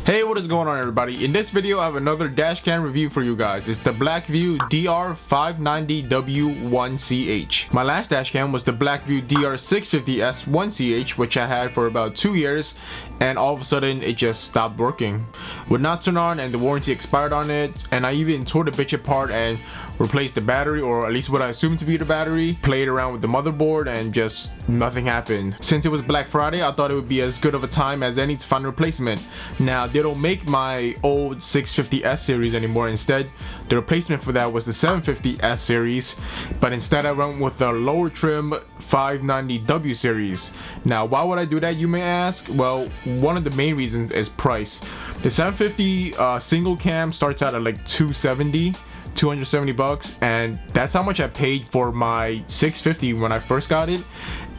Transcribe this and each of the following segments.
Hey, what is going on, everybody? In this video I have another dash cam review for you guys. It's the BlackVue DR590W-1CH. My last dash cam was the BlackVue DR650S-1CH, which I had for about 2 years, and all of a sudden it just stopped working. Would not turn on and the warranty expired on it, and I even tore the bitch apart and replaced the battery, or at least what I assumed to be the battery, played around with the motherboard, and just nothing happened. Since it was Black Friday, I thought it would be as good of a time as any to find a replacement. Now, they don't make my old 650S series anymore. Instead, the replacement for that was the 750S series, but instead I went with the lower trim 590W series. Now, why would I do that, you may ask? Well, one of the main reasons is price. The 750 single cam starts out at like $270 bucks, and that's how much I paid for my 650 when I first got it.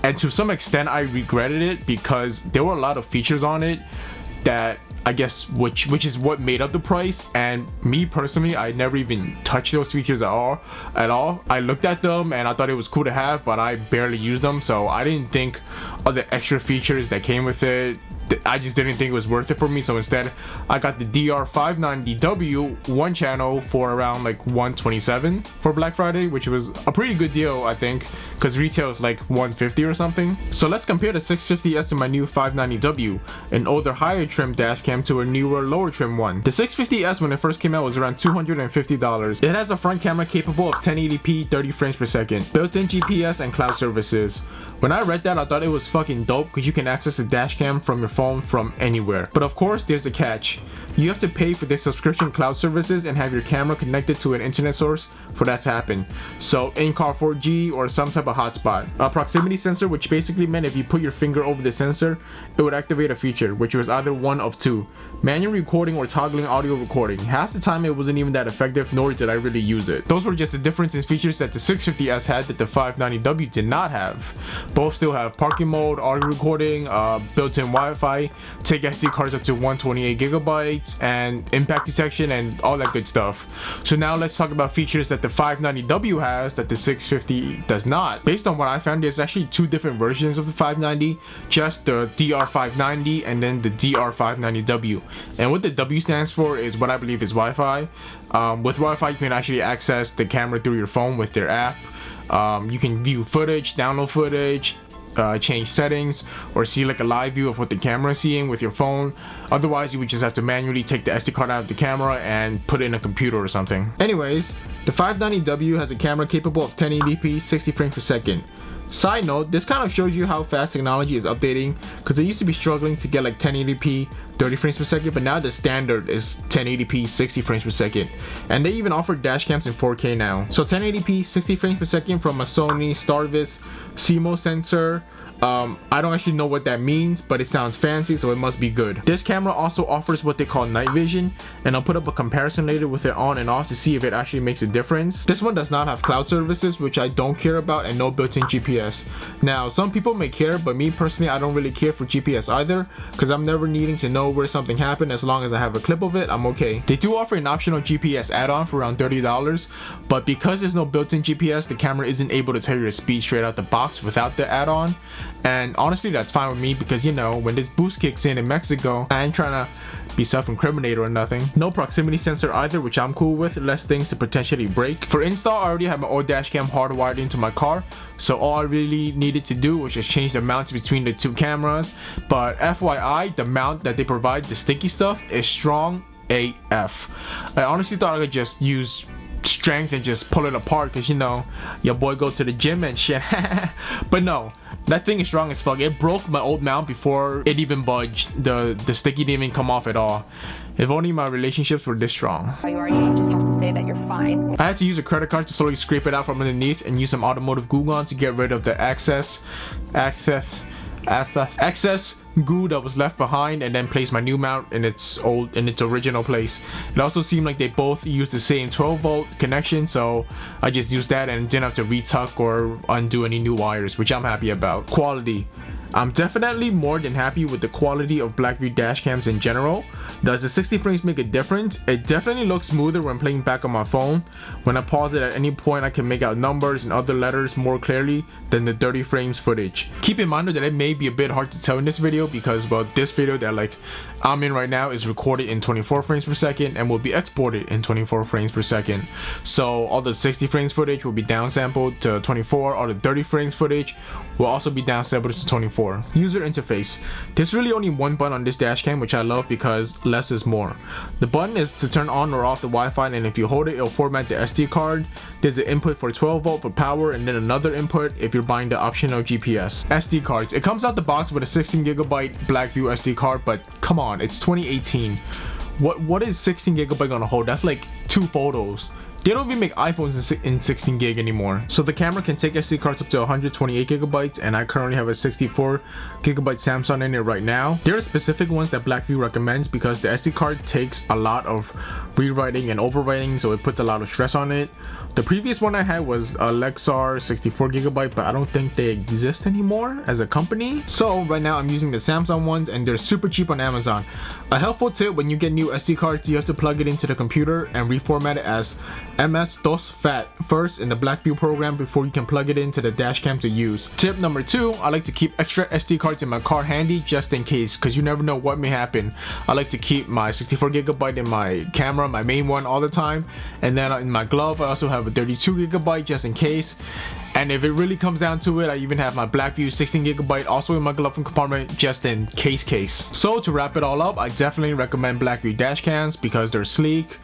And to some extent I regretted it, because there were a lot of features on it that I guess which is what made up the price, and me personally, I never even touched those features at all. I looked at them and I thought it was cool to have, but I barely used them, so I didn't think of the extra features that came with it. I just didn't think it was worth it for me, so instead I got the DR590W one channel for around like $127 for Black Friday, which was a pretty good deal, I think, because retail is like $150 or something. So let's compare the 650S to my new 590W, an older higher trim dash cam, to a newer lower trim one. The 650S when it first came out was around $250. It has a front camera capable of 1080p 30 frames per second, built-in GPS and cloud services. When I read that, I thought it was fucking dope, because you can access the dash cam from your phone from anywhere. But of course, there's a catch. You have to pay for the subscription cloud services and have your camera connected to an internet source for that to happen. So in-car 4G or some type of hotspot. A proximity sensor, which basically meant if you put your finger over the sensor, it would activate a feature, which was either one of two: manual recording or toggling audio recording. Half the time it wasn't even that effective, nor did I really use it. Those were just the difference in features that the 650S had that the 590W did not have. Both still have parking mode, audio recording, built-in Wi-Fi, take SD cards up to 128 gigabytes, and impact detection, and all that good stuff. So now let's talk about features that the 590W has that the 650 does not. Based on what I found, there's actually two different versions of the 590, just the DR590 and then the DR590W. And what the W stands for is what I believe is Wi-Fi. With Wi-Fi, you can actually access the camera through your phone with their app. You can view footage, download footage, change settings, or see like a live view of what the camera is seeing with your phone. Otherwise, you would just have to manually take the SD card out of the camera and put it in a computer or something. Anyways, the 590W has a camera capable of 1080p 60 frames per second. Side note, this kind of shows you how fast technology is updating, because they used to be struggling to get like 1080p 30 frames per second, but now the standard is 1080p 60 frames per second, and they even offer dash cams in 4K now. So 1080p 60 frames per second from a Sony Starvis CMOS sensor. I don't actually know what that means, but it sounds fancy, so it must be good. This camera also offers what they call night vision, and I'll put up a comparison later with it on and off to see if it actually makes a difference. This one does not have cloud services, which I don't care about, and no built-in GPS. Now, some people may care, but me personally, I don't really care for GPS either, because I'm never needing to know where something happened. As long as I have a clip of it, I'm okay. They do offer an optional GPS add-on for around $30, but because there's no built-in GPS, the camera isn't able to tell you the speed straight out the box without the add-on. And honestly, that's fine with me, because you know, when this boost kicks in Mexico, I ain't trying to be self-incriminated or nothing. No proximity sensor either, which I'm cool with, less things to potentially break. For install, I already have my old dash cam hardwired into my car, so all I really needed to do was just change the mounts between the two cameras. But FYI, the mount that they provide, the sticky stuff, is strong AF. I honestly thought I could just use strength and just pull it apart, because you know, your boy go to the gym and shit. But no, that thing is strong as fuck. It broke my old mount before it even budged. The sticky didn't even come off at all. If only my relationships were this strong. You just have to say that you're fine. I had to use a credit card to slowly scrape it out from underneath, and use some automotive glue gun to get rid of the excess goo that was left behind, and then place my new mount in its original place. It also seemed like they both used the same 12-volt connection, so I just used that and didn't have to retuck or undo any new wires, which I'm happy about. Quality. I'm definitely more than happy with the quality of BlackVue dash cams in general. Does the 60 frames make a difference? It definitely looks smoother when playing back on my phone. When I pause it at any point, I can make out numbers and other letters more clearly than the 30 frames footage. Keep in mind that it may be a bit hard to tell in this video because, well, this video that I'm in right now is recorded in 24 frames per second and will be exported in 24 frames per second. So all the 60 frames footage will be downsampled to 24. All the 30 frames footage will also be downsampled to 24. User interface. There's really only one button on this dash cam, which I love because less is more. The button is to turn on or off the Wi-Fi, and if you hold it, it'll format the SD card. There's an input for 12 volt for power, and then another input if you're buying the optional GPS. SD cards. It comes out the box with a 16GB BlackVue SD card, but come on, it's 2018. What is 16GB gonna hold? That's like 2 photos. They don't even make iPhones in 16 gig anymore. So the camera can take SD cards up to 128GB, and I currently have a 64GB Samsung in it right now. There are specific ones that BlackVue recommends because the SD card takes a lot of rewriting and overwriting, so it puts a lot of stress on it. The previous one I had was a Lexar 64GB, but I don't think they exist anymore as a company. So right now I'm using the Samsung ones, and they're super cheap on Amazon. A helpful tip: when you get new SD cards, you have to plug it into the computer and reformat it as MS-DOS FAT first in the BlackVue program before you can plug it into the dash cam to use. Tip number 2, I like to keep extra SD cards in my car handy just in case, because you never know what may happen. I like to keep my 64GB in my camera, my main one, all the time, and then in my glove I also have a 32GB just in case. And if it really comes down to it, I even have my BlackVue 16GB also in my glove compartment just in case. So to wrap it all up, I definitely recommend BlackVue dash cams because they're sleek,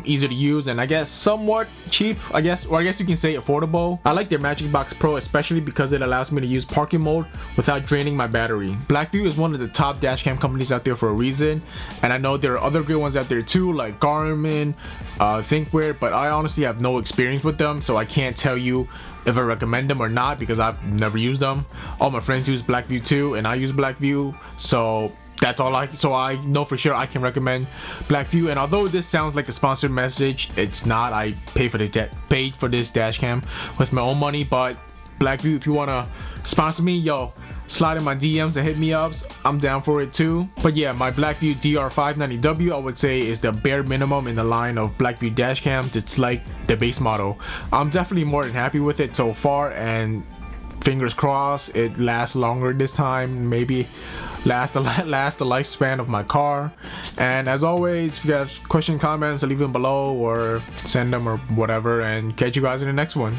easy to use, and I guess somewhat cheap, or I guess you can say affordable. I like their Magic Box Pro especially because it allows me to use parking mode without draining my battery. BlackVue is one of the top dashcam companies out there for a reason, and I know there are other good ones out there too, like Garmin, ThinkWear, but I honestly have no experience with them, so I can't tell you if I recommend them or not because I've never used them. All my friends use BlackVue too, and I use BlackVue, so that's all I know for sure I can recommend BlackVue. And although this sounds like a sponsored message, it's not. I paid for this dash cam with my own money. But BlackVue, if you wanna sponsor me, yo, slide in my DMs and hit me up. I'm down for it too. But yeah, my BlackVue DR590W I would say is the bare minimum in the line of BlackVue dash cams. It's like the base model. I'm definitely more than happy with it so far, and fingers crossed it lasts longer this time, maybe last the lifespan of my car. And as always, if you have questions, comments, leave them below or send them or whatever, and catch you guys in the next one.